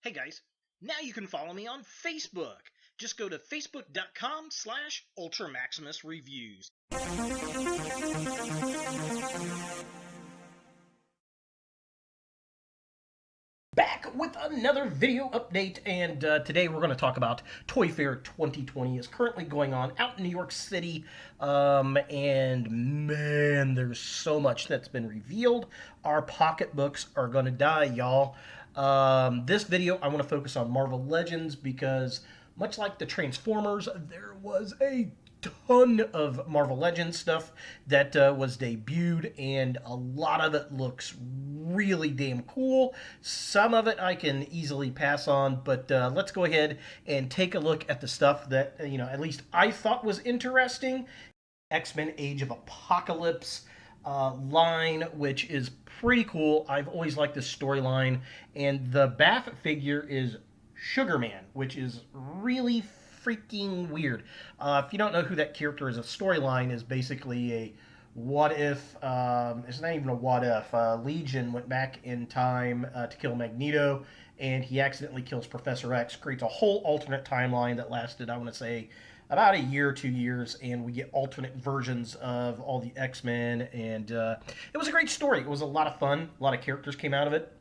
Hey guys, now you can follow me on Facebook. Just go to facebook.com/UltraMaximusReviews. Back with another video update, and today we're going to talk about Toy Fair 2020 is currently going on out in New York City, and man, there's so much that's been revealed. Our pocketbooks are going to die, y'all. This video, I want to focus on Marvel Legends because, much like the Transformers, there was a ton of Marvel Legends stuff that was debuted, and a lot of it looks really damn cool. Some of it I can easily pass on, but let's go ahead and take a look at the stuff that, at least I thought was interesting. X-Men Age of Apocalypse line, which is pretty cool. I've always liked this storyline, and the Bath figure is Sugar Man, which is really freaking weird. If you don't know who that character is, a storyline is basically a what if, it's not even a what if, Legion went back in time to kill Magneto, and he accidentally kills Professor X, creates a whole alternate timeline that lasted, I want to say, about a year, 2 years, and we get alternate versions of all the X-Men, and it was a great story. It was a lot of fun. A lot of characters came out of it.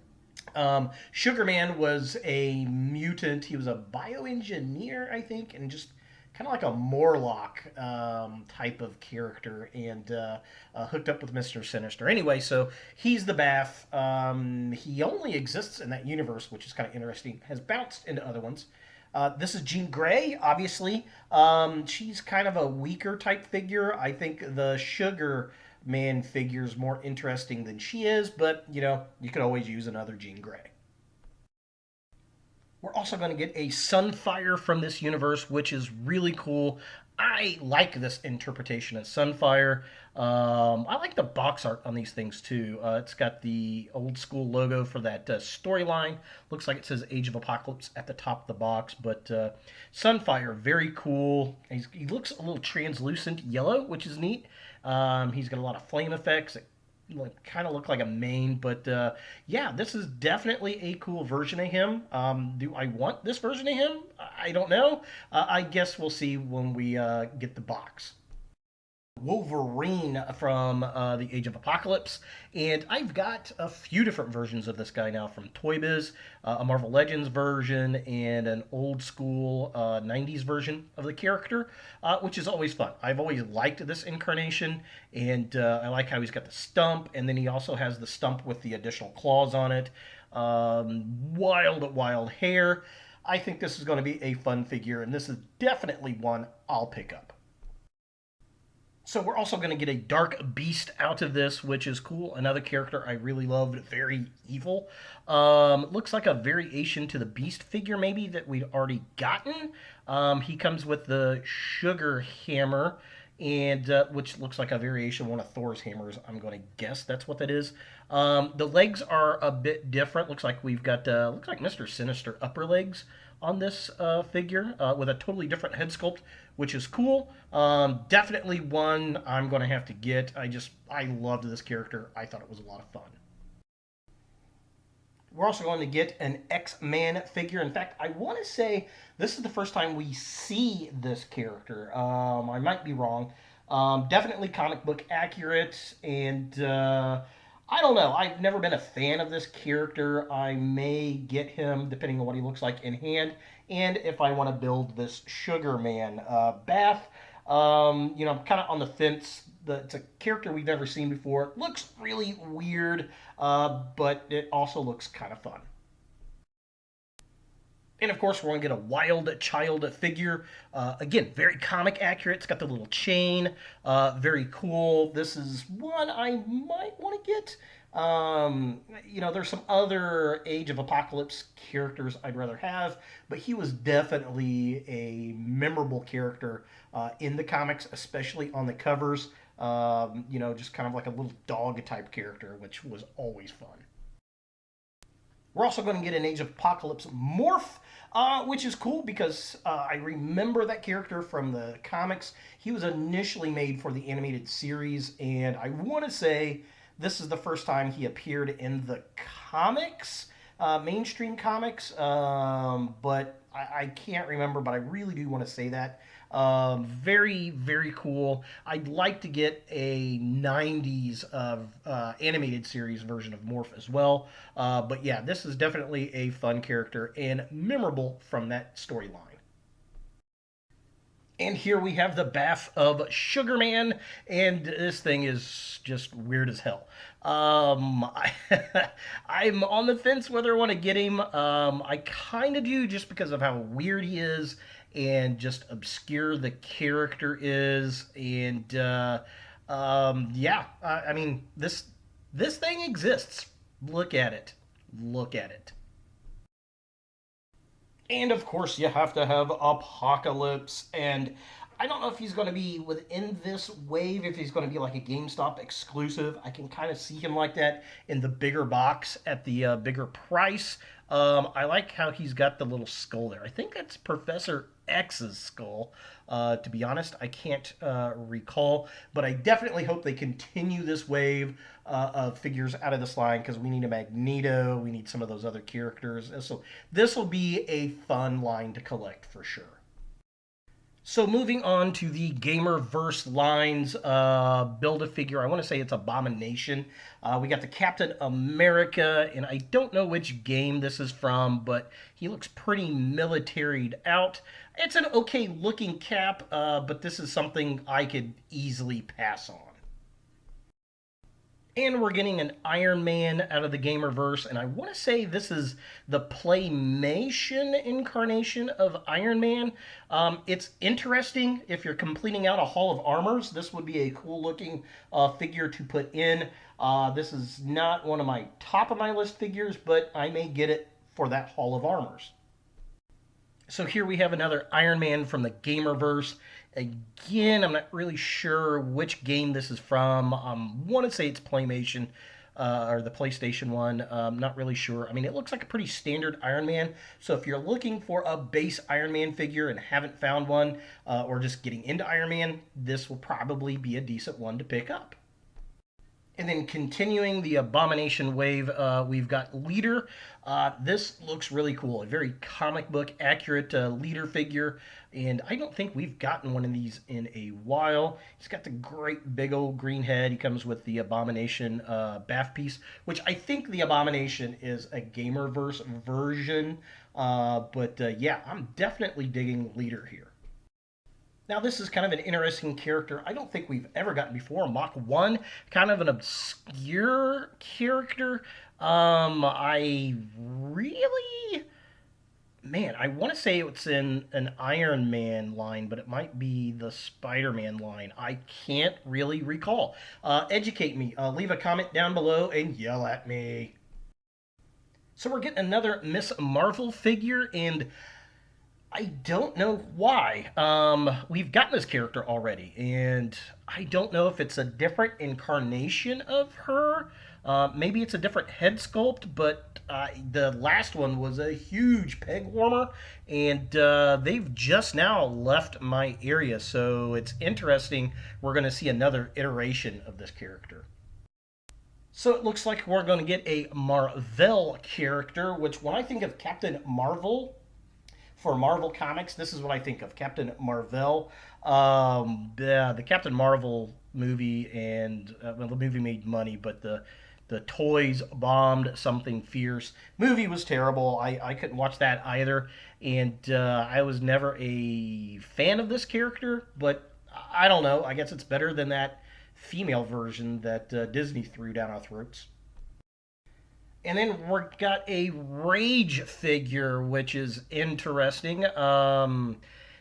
Sugar Man was a mutant. He was a bioengineer, I think, and just kind of like a Morlock type of character, and hooked up with Mr. Sinister. Anyway, so he's the Bath. He only exists in that universe, which is kind of interesting. Has bounced into other ones. This is Jean Grey, obviously. She's kind of a weaker type figure. I think the Sugar Man figure is more interesting than she is, but, you could always use another Jean Grey. We're also going to get a Sunfire from this universe, which is really cool. I like this interpretation of Sunfire. I like the box art on these things too. It's got the old school logo for that storyline. Looks like it says Age of Apocalypse at the top of the box, but Sunfire, very cool. He looks a little translucent yellow, which is neat. He's got a lot of flame effects. It kind of look like a mane, but yeah, this is definitely a cool version of him. Do I want this version of him? I don't know. I guess we'll see when we get the box. Wolverine from the Age of Apocalypse, and I've got a few different versions of this guy now from Toy Biz, a Marvel Legends version and an old school 90s version of the character, which is always fun. I've always liked this incarnation, and I like how he's got the stump, and then he also has the stump with the additional claws on it. Wild hair. I think this is going to be a fun figure, and this is definitely one I'll pick up. So we're also going to get a Dark Beast out of this, which is cool. Another character I really loved, very evil. Looks like a variation to the Beast figure maybe that we'd already gotten. He comes with the Sugar Hammer, and which looks like a variation of one of Thor's hammers. I'm going to guess that's what that is. The legs are a bit different. Looks like we've got looks like Mr. Sinister upper legs on this figure with a totally different head sculpt, which is cool. Definitely one I'm going to have to get. I loved this character. I thought it was a lot of fun. We're also going to get an X-Man figure. In fact, I want to say this is the first time we see this character. I might be wrong. Definitely comic book accurate, and I don't know. I've never been a fan of this character. I may get him depending on what he looks like in hand, and if I want to build this Sugar Man Bath. I'm kind of on the fence. It's a character we've never seen before. It looks really weird, but it also looks kind of fun. And of course, we're going to get a Wild Child figure. Again, very comic accurate. It's got the little chain. Very cool. This is one I might want to get. There's some other Age of Apocalypse characters I'd rather have, but he was definitely a memorable character in the comics, especially on the covers. Just kind of like a little dog type character, which was always fun. We're also going to get an Age of Apocalypse morph, which is cool because I remember that character from the comics. He was initially made for the animated series, and I want to say this is the first time he appeared in the comics. mainstream comics, but I can't remember, but I really do want to say that. Very, very cool. I'd like to get a 90s animated series version of Morph as well. But yeah, this is definitely a fun character and memorable from that storyline. And here we have the Bath of Sugar Man, and this thing is just weird as hell. I'm on the fence whether I want to get him. I kind of do just because of how weird he is and just obscure the character is. And yeah, I mean this thing exists. Look at it. Look at it. And of course, you have to have Apocalypse. And I don't know if he's going to be within this wave, if he's going to be like a GameStop exclusive. I can kind of see him like that in the bigger box at the bigger price. I like how he's got the little skull there. I think that's Professor X's skull. To be honest, I can't recall, but I definitely hope they continue this wave of figures out of this line because we need a Magneto, we need some of those other characters. So this will be a fun line to collect for sure. So moving on to the Gamerverse lines, build a figure. I want to say it's Abomination. We got the Captain America, and I don't know which game this is from, but he looks pretty militaried out. It's an okay looking cap, but this is something I could easily pass on. And we're getting an Iron Man out of the Gamerverse, and I want to say this is the Playmation incarnation of Iron Man. It's interesting if you're completing out a Hall of Armors. This would be a cool looking figure to put in. This is not one of my top of my list figures, but I may get it for that Hall of Armors. So here we have another Iron Man from the Gamerverse. Again, I'm not really sure which game this is from. I want to say it's Playmation or the PlayStation one. Not really sure. I mean, it looks like a pretty standard Iron Man. So if you're looking for a base Iron Man figure and haven't found one, or just getting into Iron Man, this will probably be a decent one to pick up. And then continuing the Abomination wave, we've got Leader. This looks really cool. A very comic book accurate Leader figure. And I don't think we've gotten one of these in a while. He's got the great big old green head. He comes with the Abomination bath piece, which I think the Abomination is a Gamerverse version. But yeah, I'm definitely digging Leader here. Now, this is kind of an interesting character. I don't think we've ever gotten before. Mach 1, kind of an obscure character. I really, man, I want to say it's in an Iron Man line, but it might be the Spider-Man line. I can't really recall. Educate me. Leave a comment down below and yell at me. So we're getting another Miss Marvel figure, and I don't know why. We've gotten this character already, and I don't know if it's a different incarnation of her. Maybe it's a different head sculpt, but the last one was a huge peg warmer, and they've just now left my area, so it's interesting. We're going to see another iteration of this character. So it looks like we're going to get a Marvel character, which when I think of Captain Marvel, for Marvel Comics, this is what I think of Captain Marvel. The Captain Marvel movie, and well, the movie made money, but the toys bombed something fierce. Movie was terrible. I couldn't watch that either, and I was never a fan of this character. But I don't know. I guess it's better than that female version that Disney threw down our throats. And then we've got a Rage figure, which is interesting.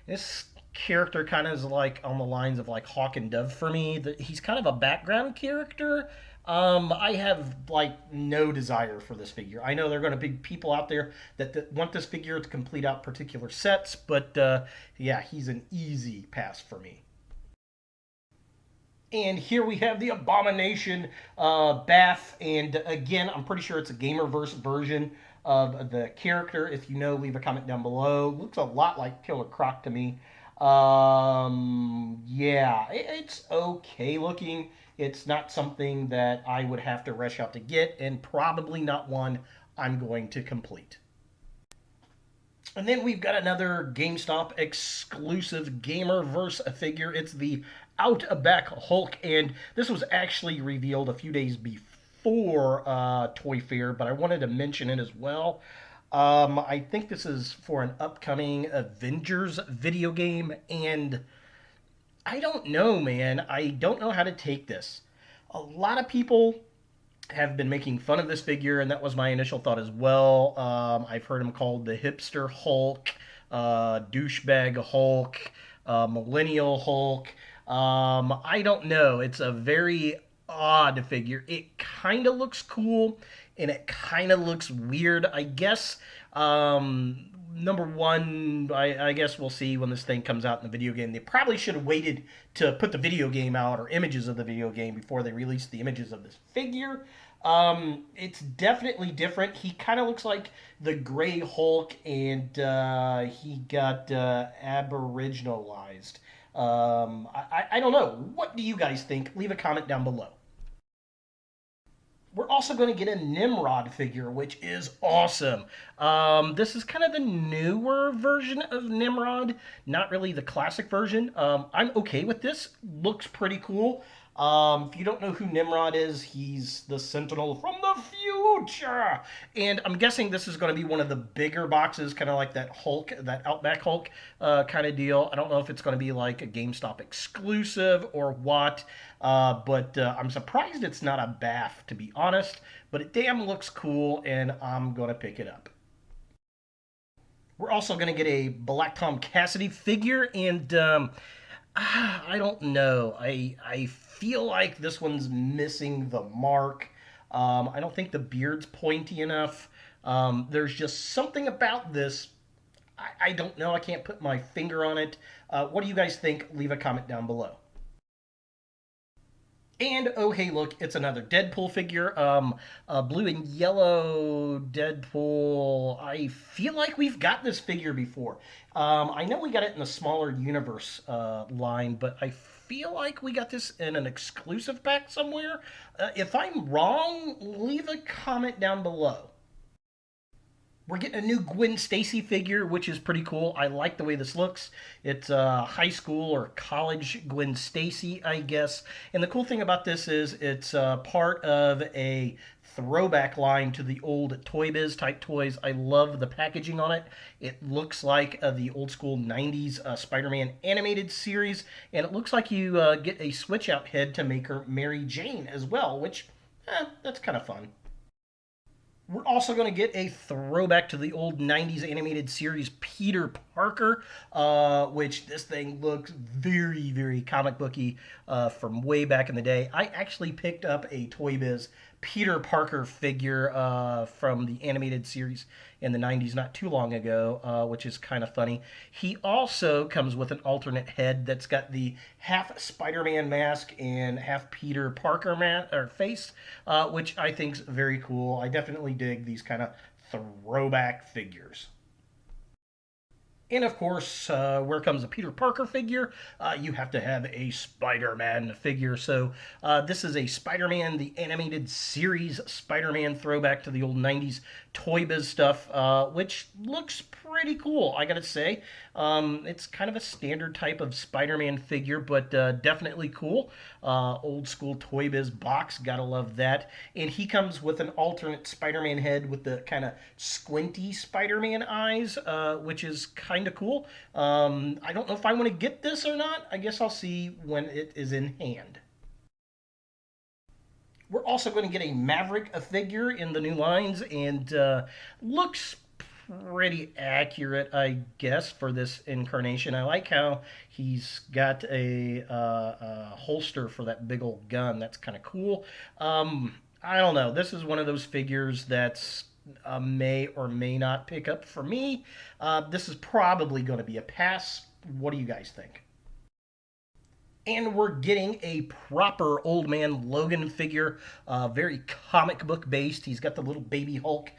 This character kind of is like on the lines of like Hawk and Dove for me. He's kind of a background character. I have like no desire for this figure. I know there are going to be people out there that want this figure to complete out particular sets, but yeah, he's an easy pass for me. And here we have the Abomination Bath. And again, I'm pretty sure it's a Gamerverse version of the character. If you know, leave a comment down below. Looks a lot like Killer Croc to me. Yeah, it's okay looking. It's not something that I would have to rush out to get, and probably not one I'm going to complete. And then we've got another GameStop exclusive Gamerverse figure. It's the Outback Hulk, and this was actually revealed a few days before Toy Fair, but I wanted to mention it as well. I think this is for an upcoming Avengers video game, and I don't know, man. I don't know how to take this. A lot of people have been making fun of this figure, and that was my initial thought as well. I've heard him called the hipster Hulk, douchebag Hulk, millennial Hulk. I don't know. It's a very odd figure. It kind of looks cool, and it kind of looks weird. I guess number one, I guess we'll see when this thing comes out in the video game. They probably should have waited to put the video game out or images of the video game before they released the images of this figure. It's definitely different. He kind of looks like the Gray Hulk, and he got aboriginalized. I don't know. What do you guys think? Leave a comment down below. We're also going to get a Nimrod figure, which is awesome. This is kind of the newer version of Nimrod, not really the classic version. I'm okay with this. Looks pretty cool. If you don't know who Nimrod is, he's the Sentinel from the future. And I'm guessing this is going to be one of the bigger boxes, kind of like that Hulk, that Outback Hulk kind of deal. I don't know if it's going to be like a GameStop exclusive or what, but I'm surprised it's not a BAF, to be honest. But it damn looks cool, and I'm going to pick it up. We're also going to get a Black Tom Cassidy figure, and I don't know. I feel like this one's missing the mark. I don't think the beard's pointy enough. There's just something about this. I don't know. I can't put my finger on it. What do you guys think? Leave a comment down below. And oh hey, look, it's another Deadpool figure. Blue and yellow Deadpool. I feel like we've got this figure before. I know we got it in the smaller universe line, but I feel like we got this in an exclusive pack somewhere. If I'm wrong, leave a comment down below. We're getting a new Gwen Stacy figure, which is pretty cool. I like the way this looks. It's high school or college Gwen Stacy, I guess. And the cool thing about this is it's part of a throwback line to the old Toy Biz type toys. I love the packaging on it. It looks like the old school 90s Spider-Man animated series. And it looks like you get a switch out head to make her Mary Jane as well, which, that's kind of fun. We're also going to get a throwback to the old 90s animated series Peter Parker, which this thing looks very, very comic booky from way back in the day. I actually picked up a Toy Biz Peter Parker figure from the animated series in the 90s not too long ago, which is kind of funny. He also comes with an alternate head that's got the half Spider-Man mask and half Peter Parker face, which I think is very cool. I definitely dig these kind of throwback figures. And of course, where comes a Peter Parker figure? You have to have a Spider-Man figure. So this is a Spider-Man, the animated series Spider-Man throwback to the old 90s Toy Biz stuff, which looks pretty cool, I gotta say. It's kind of a standard type of Spider-Man figure, but definitely cool. Old school Toy Biz box, gotta love that. And he comes with an alternate Spider-Man head with the kind of squinty Spider-Man eyes, which is kind of cool. I don't know if I want to get this or not. I guess I'll see when it is in hand. We're also going to get a Maverick figure in the new lines, and looks pretty accurate, I guess, for this incarnation. I like how he's got a holster for that big old gun. That's kind of cool. I don't know. This is one of those figures that's may or may not pick up for me. This is probably going to be a pass. What do you guys think? And we're getting a proper Old Man Logan figure, very comic book based. He's got the little baby Hulk,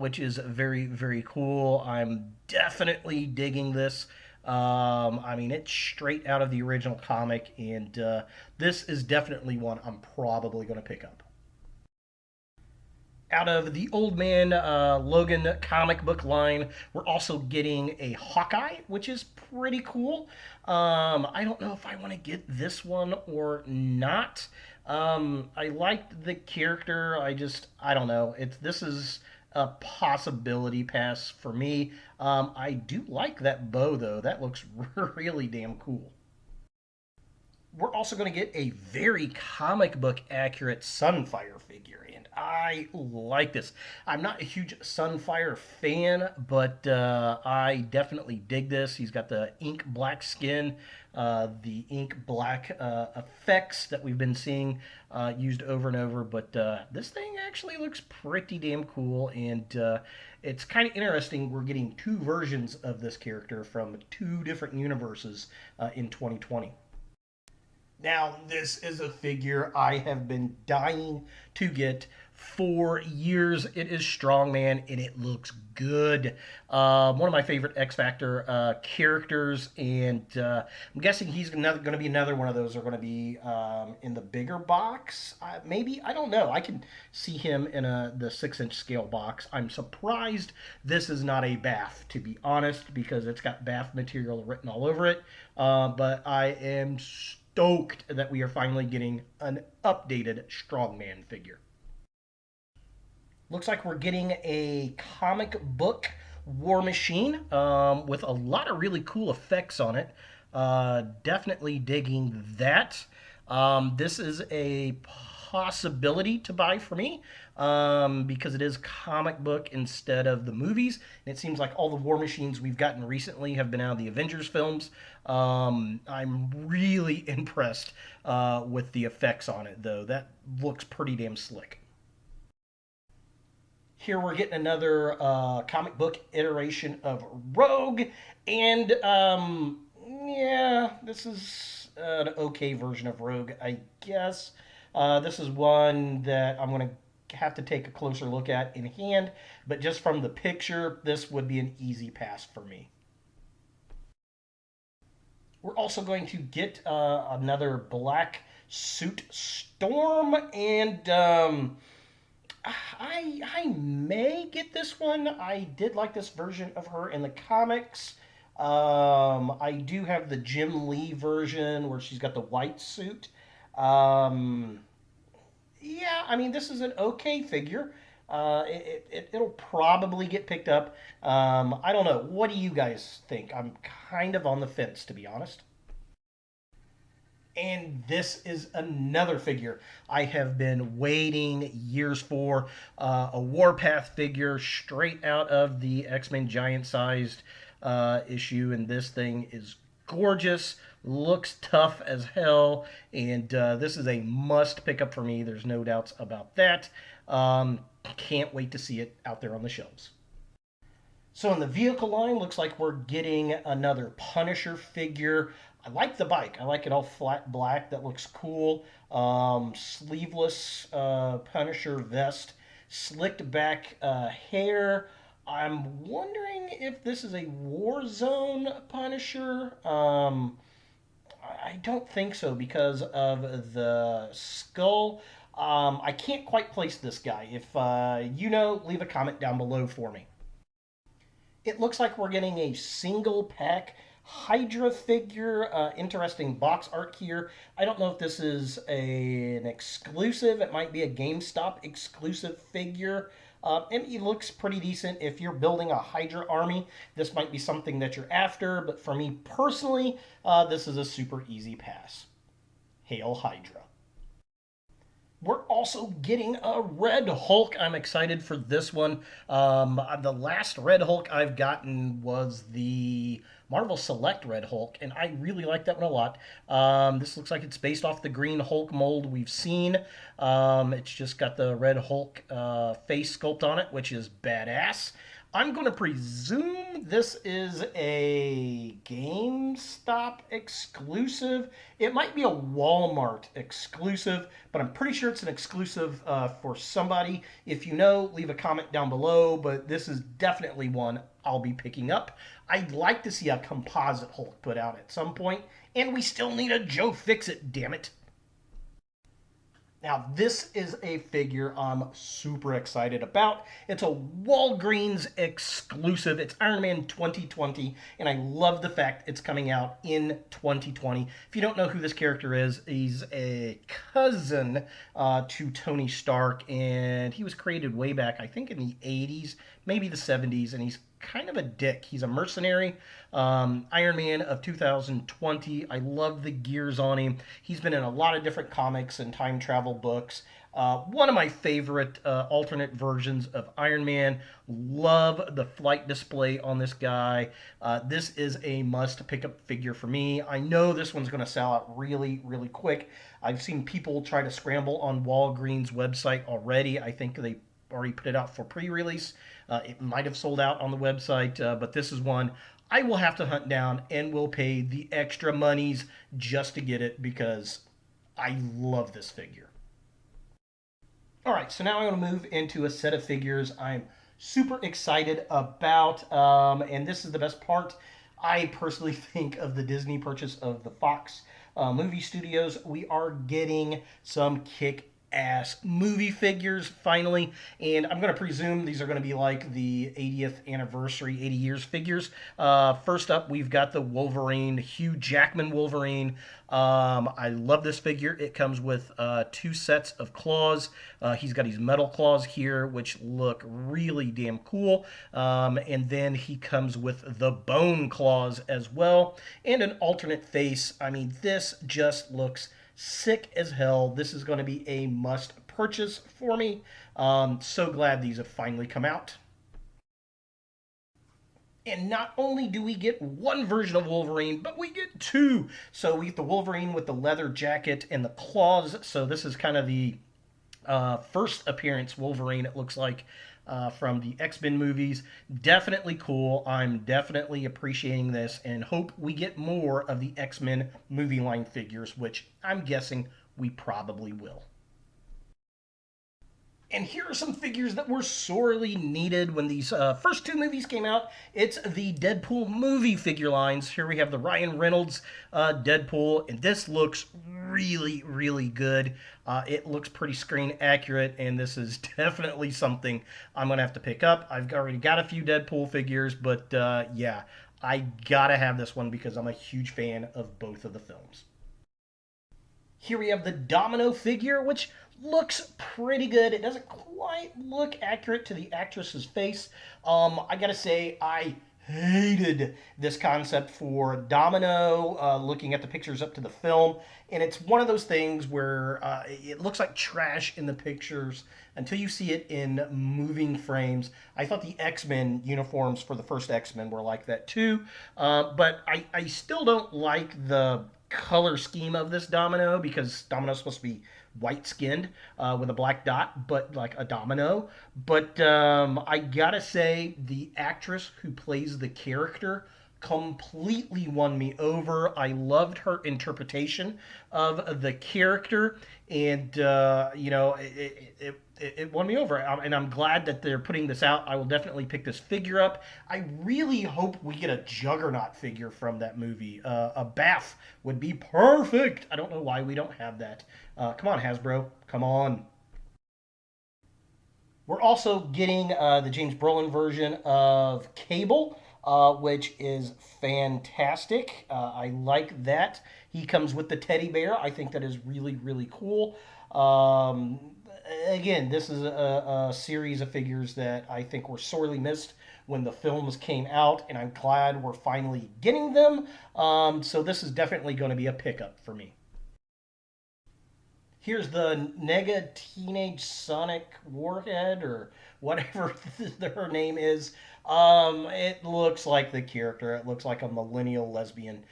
which is very, very cool. I'm definitely digging this. I mean, it's straight out of the original comic, and this is definitely one I'm probably going to pick up. Out of the Old Man Logan comic book line, we're also getting a Hawkeye, which is pretty cool. I don't know if I want to get this one or not. I liked the character. I don't know. This is a possibility pass for me. I do like that bow though. That looks really damn cool. We're also going to get a very comic book accurate Sunfire figure, and I like this. I'm not a huge Sunfire fan, but I definitely dig this. He's got the ink black skin, the ink black effects that we've been seeing used over and over, but this thing actually looks pretty damn cool, and it's kind of interesting. We're getting two versions of this character from two different universes in 2020. Now, this is a figure I have been dying to get for years. It is Strongman, and it looks good. One of my favorite X Factor characters, and I'm guessing he's going to be another one of those. Are going to be in the bigger box, maybe. I don't know. I can see him in the 6-inch scale box. I'm surprised this is not a BAF, to be honest, because it's got BAF material written all over it. But I am stoked that we are finally getting an updated Strongman figure. Looks like we're getting a comic book War Machine with a lot of really cool effects on it. Definitely digging that. This is a possibility to buy for me because it is comic book instead of the movies. And it seems like all the War Machines we've gotten recently have been out of the Avengers films. I'm really impressed with the effects on it, though. That looks pretty damn slick. Here we're getting another comic book iteration of Rogue, and yeah, this is an okay version of Rogue, I guess. This is one that I'm going to have to take a closer look at in hand, but just from the picture, this would be an easy pass for me. We're also going to get another black suit Storm, and I may get this one. I did like this version of her in the comics. I do have the Jim Lee version where she's got the white suit. Yeah, I mean, this is an okay figure. It'll probably get picked up. I don't know. What do you guys think? I'm kind of on the fence, to be honest. And this is another figure I have been waiting years for. A Warpath figure straight out of the X-Men giant sized issue. And this thing is gorgeous, looks tough as hell. And this is a must pick up for me. There's no doubts about that. Can't wait to see it out there on the shelves. So in the vehicle line, looks like we're getting another Punisher figure. I like the bike. I like it all flat black. That looks cool. Sleeveless Punisher vest, slicked back hair. I'm wondering if this is a Warzone Punisher. I don't think so because of the skull. I can't quite place this guy. If you know, leave a comment down below for me. It looks like we're getting a single pack Hydra figure. Interesting box art here. I don't know if this is an exclusive. It might be a GameStop exclusive figure. And he looks pretty decent. If you're building a Hydra army, this might be something that you're after. But for me personally, this is a super easy pass. Hail Hydra. We're also getting a Red Hulk. I'm excited for this one. The last Red Hulk I've gotten was the Marvel Select Red Hulk, and I really like that one a lot. This looks like it's based off the Green Hulk mold we've seen. It's just got the Red Hulk face sculpt on it, which is badass. I'm going to presume this is a GameStop exclusive. It might be a Walmart exclusive, but I'm pretty sure it's an exclusive for somebody. If you know, leave a comment down below, but this is definitely one I'll be picking up. I'd like to see a composite Hulk put out at some point, and we still need a Joe Fixit, damn it. Now, this is a figure I'm super excited about. It's a Walgreens exclusive. It's Iron Man 2020, and I love the fact it's coming out in 2020. If you don't know who this character is, he's a cousin to Tony Stark, and he was created way back, I think, in the 80s, maybe the 70s, and he's kind of a dick. He's a mercenary. Iron Man of 2020. I love the gears on him. He's been in a lot of different comics and time travel books. One of my favorite alternate versions of Iron Man. Love the flight display on this guy. This is a must pick up figure for me. I know this one's going to sell out really, really quick. I've seen people try to scramble on Walgreens' website already. I think they already put it out for pre-release. It might have sold out on the website, but this is one I will have to hunt down and will pay the extra monies just to get it because I love this figure. All right, so now I'm going to move into a set of figures I'm super excited about, and this is the best part. I personally think of the Disney purchase of the Fox movie studios. We are getting some kick ass movie figures finally, and I'm going to presume these are going to be like the 80th anniversary 80 years figures. First up, we've got the Wolverine, Hugh Jackman Wolverine. I love this figure. It comes with two sets of claws. He's got his metal claws here, which look really damn cool. And then he comes with the bone claws as well, and an alternate face. I mean, this just looks sick as hell. This is going to be a must purchase for me. So glad these have finally come out. And not only do we get one version of Wolverine, but we get two. So we get the Wolverine with the leather jacket and the claws. So this is kind of the first appearance Wolverine, it looks like, from the X-Men movies. Definitely cool. I'm definitely appreciating this and hope we get more of the X-Men movie line figures, which I'm guessing we probably will. And here are some figures that were sorely needed when these first two movies came out. It's the Deadpool movie figure lines. Here we have the Ryan Reynolds Deadpool, and this looks really, really good. It looks pretty screen accurate, and this is definitely something I'm going to have to pick up. I've already got a few Deadpool figures, but yeah, I gotta have this one because I'm a huge fan of both of the films. Here we have the Domino figure, which looks pretty good. It doesn't quite look accurate to the actress's face. I gotta say, I hated this concept for Domino, looking at the pictures up to the film. And it's one of those things where it looks like trash in the pictures until you see it in moving frames. I thought the X-Men uniforms for the first X-Men were like that too. But I still don't like the color scheme of this Domino because Domino's supposed to be white skinned with a black dot, but like a domino. But I gotta say, the actress who plays the character completely won me over. I loved her interpretation of the character, and it won me over. And I'm glad that they're putting this out. I will definitely pick this figure up. I really hope we get a Juggernaut figure from that movie. A Bath would be perfect. I don't know why we don't have that. Come on, Hasbro. Come on. We're also getting the James Brolin version of Cable, which is fantastic. I like that. He comes with the teddy bear. I think that is really, really cool. Again, this is a series of figures that I think were sorely missed when the films came out, and I'm glad we're finally getting them. So this is definitely going to be a pickup for me. Here's the Nega Teenage Sonic Warhead or whatever her name is. It looks like the character. It looks like a millennial lesbian.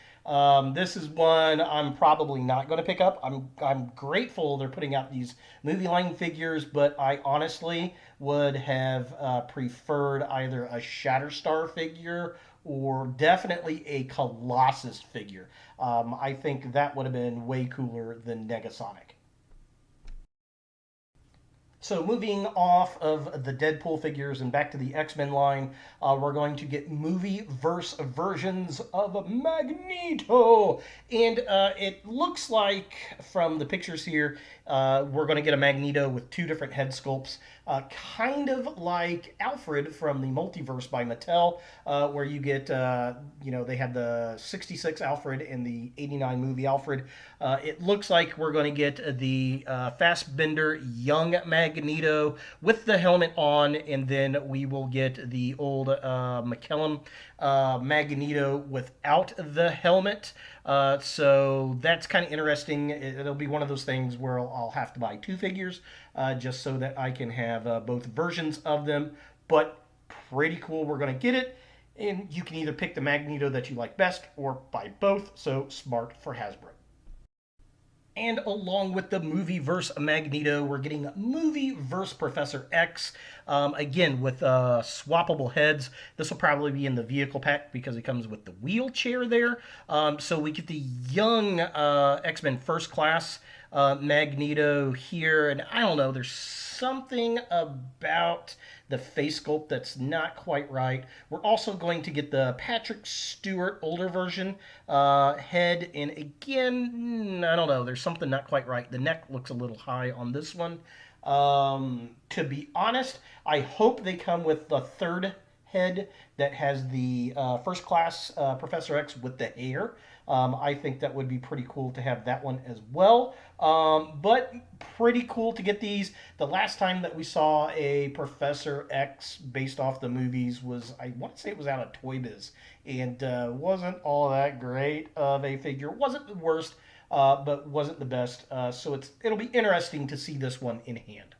This is one I'm probably not going to pick up. I'm grateful they're putting out these movie line figures, but I honestly would have preferred either a Shatterstar figure or definitely a Colossus figure. I think that would have been way cooler than Negasonic. So moving off of the Deadpool figures and back to the X-Men line, we're going to get movie-verse versions of Magneto. And it looks like from the pictures here, we're going to get a Magneto with two different head sculpts, kind of like Alfred from the Multiverse by Mattel, where you get, they had the 66 Alfred and the 89 movie Alfred. It looks like we're going to get the Fassbender young Magneto with the helmet on, and then we will get the old McKellum Magneto without the helmet. So that's kind of interesting. It'll be one of those things where I'll have to buy two figures just so that I can have both versions of them. But pretty cool. We're going to get it. And you can either pick the Magneto that you like best or buy both. So smart for Hasbro. And along with the Movieverse Magneto, we're getting Movieverse Professor X, again with swappable heads. This will probably be in the vehicle pack because it comes with the wheelchair there. So we get the young X-Men First Class Magneto here, and I don't know, there's something about the face sculpt that's not quite right. We're also going to get the Patrick Stewart older version head, and again, I don't know, there's something not quite right. The neck looks a little high on this one. To be honest, I hope they come with the third head that has the First Class Professor X with the hair. I think that would be pretty cool to have that one as well. But pretty cool to get these. The last time that we saw a Professor X based off the movies was, I want to say it was out of Toy Biz, and wasn't all that great of a figure. Wasn't the worst, but wasn't the best. So it'll be interesting to see this one in hand.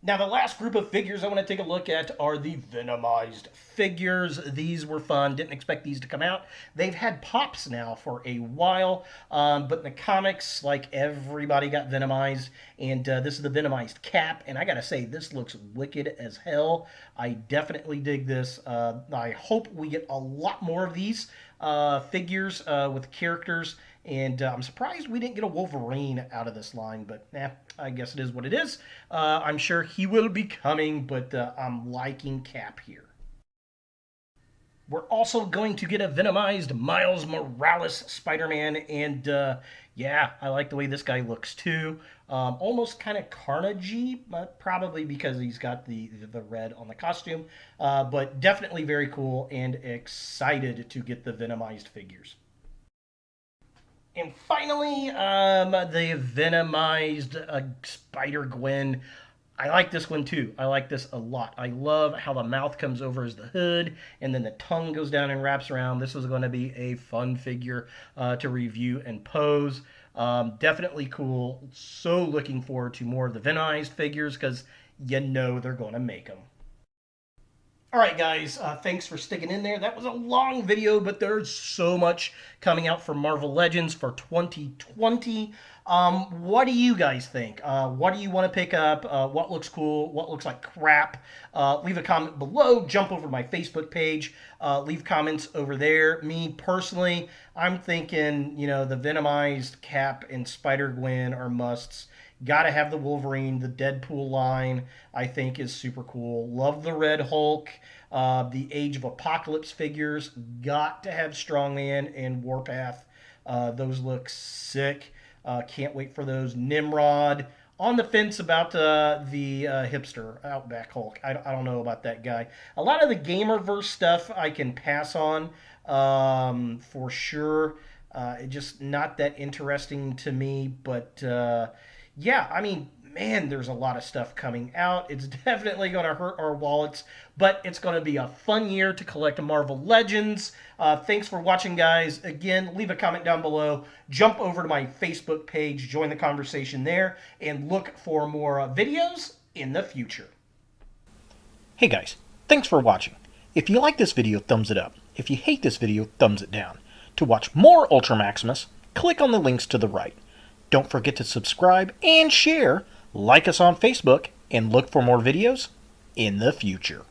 Now, the last group of figures I want to take a look at are the Venomized figures. These were fun. Didn't expect these to come out. They've had pops now for a while, but in the comics, like, everybody got Venomized, and this is the Venomized Cap, and I gotta say, this looks wicked as hell. I definitely dig this. I hope we get a lot more of these figures with characters. And I'm surprised we didn't get a Wolverine out of this line, but I guess it is what it is. I'm sure he will be coming, but I'm liking Cap here. We're also going to get a Venomized Miles Morales Spider-Man, and yeah, I like the way this guy looks too. Almost kind of Carnage-y, but probably because he's got the red on the costume. But definitely very cool, and excited to get the Venomized figures. And finally, the Venomized Spider-Gwen. I like this one too. I like this a lot. I love how the mouth comes over as the hood, and then the tongue goes down and wraps around. This is going to be a fun figure to review and pose. Definitely cool. So looking forward to more of the Venomized figures because you know they're going to make them. All right, guys, thanks for sticking in there. That was a long video, but there's so much coming out for Marvel Legends for 2020. What do you guys think? What do you want to pick up? What looks cool? What looks like crap? Leave a comment below. Jump over to my Facebook page. Leave comments over there. Me, personally, I'm thinking, the Venomized Cap and Spider-Gwen are musts. Gotta have the Wolverine. The Deadpool line, I think, is super cool. Love the Red Hulk. The Age of Apocalypse figures. Got to have Strongman and Warpath. Those look sick. Can't wait for those. Nimrod. On the fence about the hipster Outback Hulk. I don't know about that guy. A lot of the Gamerverse stuff I can pass on for sure. Just not that interesting to me, but... yeah, I mean, man, there's a lot of stuff coming out. It's definitely going to hurt our wallets, but it's going to be a fun year to collect Marvel Legends. Thanks for watching, guys. Again, leave a comment down below. Jump over to my Facebook page, join the conversation there, and look for more videos in the future. Hey, guys. Thanks for watching. If you like this video, thumbs it up. If you hate this video, thumbs it down. To watch more Ultra Maximus, click on the links to the right. Don't forget to subscribe and share, like us on Facebook, and look for more videos in the future.